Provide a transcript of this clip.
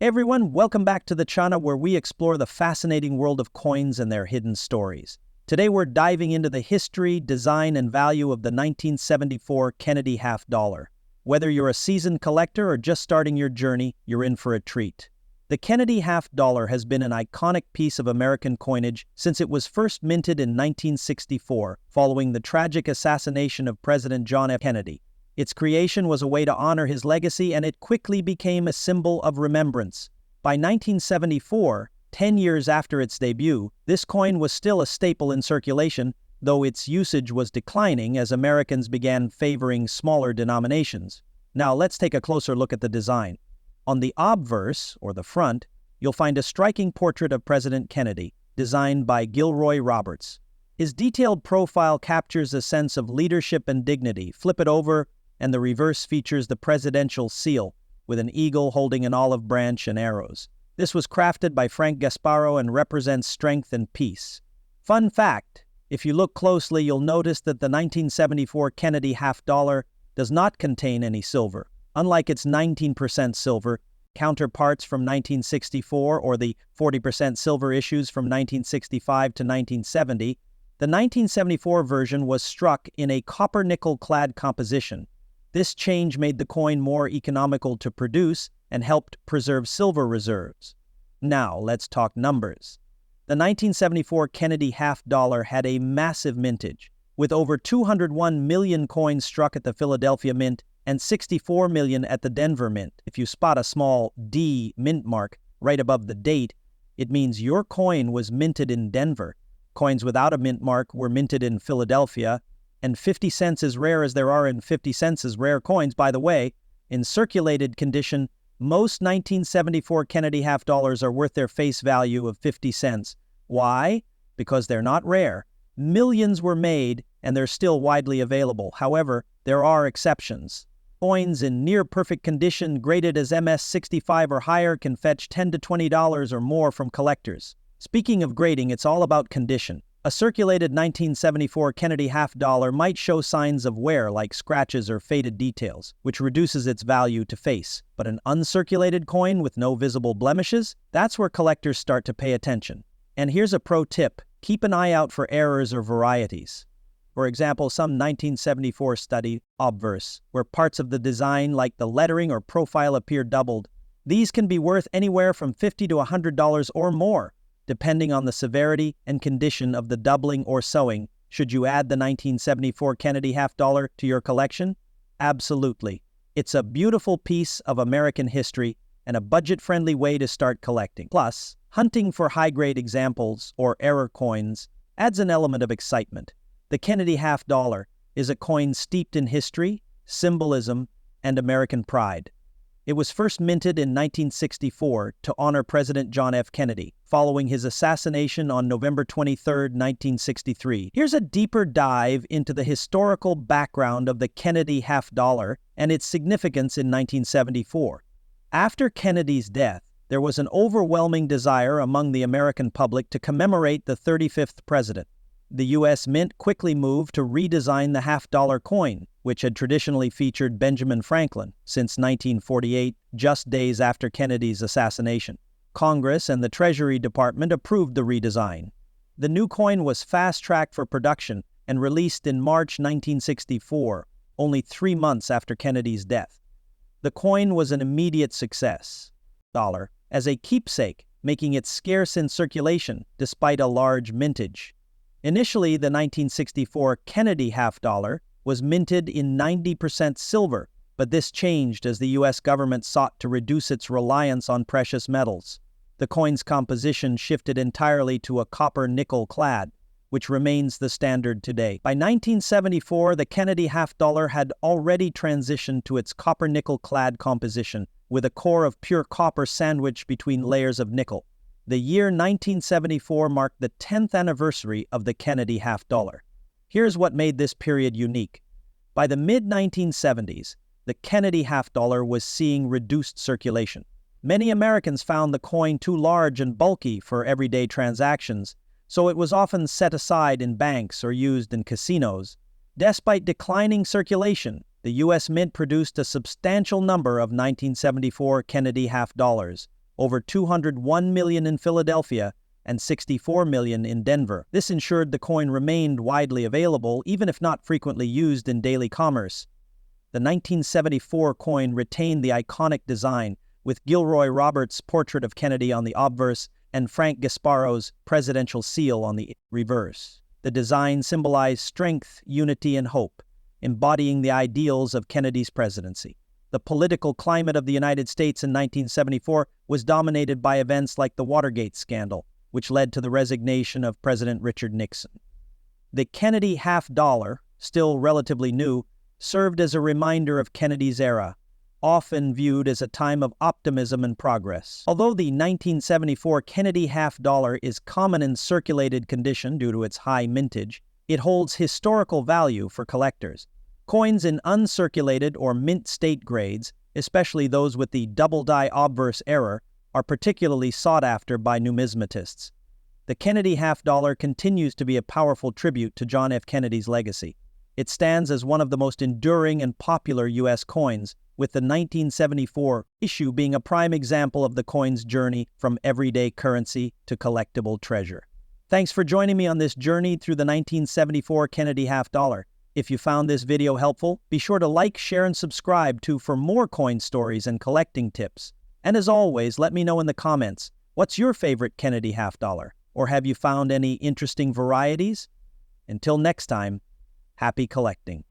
Hey everyone, welcome back to the channel where we explore the fascinating world of coins and their hidden stories. Today we're diving into the history, design, and value of the 1974 Kennedy half dollar. Whether you're a seasoned collector or just starting your journey, you're in for a treat. The Kennedy half dollar has been an iconic piece of American coinage since it was first minted in 1964, following the tragic assassination of President John F. Kennedy. Its creation was a way to honor his legacy, and it quickly became a symbol of remembrance. By 1974, 10 years after its debut, this coin was still a staple in circulation, though its usage was declining as Americans began favoring smaller denominations. Now let's take a closer look at the design. On the obverse, or the front, you'll find a striking portrait of President Kennedy, designed by Gilroy Roberts. His detailed profile captures a sense of leadership and dignity. Flip it over, and the reverse features the presidential seal, with an eagle holding an olive branch and arrows. This was crafted by Frank Gasparro and represents strength and peace. Fun fact, if you look closely, you'll notice that the 1974 Kennedy half dollar does not contain any silver. Unlike its 19% silver counterparts from 1964 or the 40% silver issues from 1965 to 1970, the 1974 version was struck in a copper-nickel-clad composition. This change made the coin more economical to produce and helped preserve silver reserves. Now, let's talk numbers. The 1974 Kennedy half dollar had a massive mintage, with over 201 million coins struck at the Philadelphia Mint and 64 million at the Denver Mint. If you spot a small D mint mark right above the date, it means your coin was minted in Denver. Coins without a mint mark were minted in Philadelphia, and 50 cents as rare as there are in 50 cents as rare coins. By the way, in circulated condition, most 1974 Kennedy half dollars are worth their face value of 50 cents. Why? Because they're not rare. Millions were made, and they're still widely available. However, there are exceptions. Coins in near-perfect condition graded as MS-65 or higher can fetch $10 to $20 or more from collectors. Speaking of grading, it's all about condition. A circulated 1974 Kennedy half dollar might show signs of wear like scratches or faded details, which reduces its value to face. But an uncirculated coin with no visible blemishes? That's where collectors start to pay attention. And here's a pro tip. Keep an eye out for errors or varieties. For example, some 1974 study, obverse, where parts of the design like the lettering or profile appear doubled. These can be worth anywhere from $50 to $100 or more, depending on the severity and condition of the doubling or sewing. Should you add the 1974 Kennedy half dollar to your collection? Absolutely. It's a beautiful piece of American history and a budget-friendly way to start collecting. Plus, hunting for high-grade examples or error coins adds an element of excitement. The Kennedy half dollar is a coin steeped in history, symbolism, and American pride. It was first minted in 1964 to honor President John F. Kennedy, following his assassination on November 23, 1963. Here's a deeper dive into the historical background of the Kennedy half dollar and its significance in 1974. After Kennedy's death, there was an overwhelming desire among the American public to commemorate the 35th president. The U.S. Mint quickly moved to redesign the half-dollar coin, which had traditionally featured Benjamin Franklin since 1948, just days after Kennedy's assassination. Congress and the Treasury Department approved the redesign. The new coin was fast-tracked for production and released in March 1964, only 3 months after Kennedy's death. The coin was an immediate success, as a keepsake, making it scarce in circulation despite a large mintage. Initially, the 1964 Kennedy half dollar was minted in 90% silver, but this changed as the U.S. government sought to reduce its reliance on precious metals. The coin's composition shifted entirely to a copper-nickel clad, which remains the standard today. By 1974, the Kennedy half dollar had already transitioned to its copper-nickel clad composition, with a core of pure copper sandwiched between layers of nickel. The year 1974 marked the 10th anniversary of the Kennedy half dollar. Here's what made this period unique. By the mid-1970s, the Kennedy half dollar was seeing reduced circulation. Many Americans found the coin too large and bulky for everyday transactions, so it was often set aside in banks or used in casinos. Despite declining circulation, the U.S. Mint produced a substantial number of 1974 Kennedy half dollars, over 201 million in Philadelphia and 64 million in Denver. This ensured the coin remained widely available, even if not frequently used in daily commerce. The 1974 coin retained the iconic design, with Gilroy Roberts' portrait of Kennedy on the obverse and Frank Gasparo's presidential seal on the reverse. The design symbolized strength, unity, and hope, embodying the ideals of Kennedy's presidency. The political climate of the United States in 1974 was dominated by events like the Watergate scandal, which led to the resignation of President Richard Nixon. The Kennedy half-dollar, still relatively new, served as a reminder of Kennedy's era, often viewed as a time of optimism and progress. Although the 1974 Kennedy half-dollar is common in circulated condition due to its high mintage, it holds historical value for collectors. Coins in uncirculated or mint state grades, especially those with the double-die obverse error, are particularly sought after by numismatists. The Kennedy half-dollar continues to be a powerful tribute to John F. Kennedy's legacy. It stands as one of the most enduring and popular U.S. coins, with the 1974 issue being a prime example of the coin's journey from everyday currency to collectible treasure. Thanks for joining me on this journey through the 1974 Kennedy half-dollar. If you found this video helpful, be sure to like, share, and subscribe for more coin stories and collecting tips. And as always, let me know in the comments, what's your favorite Kennedy half-dollar? Or have you found any interesting varieties? Until next time, happy collecting.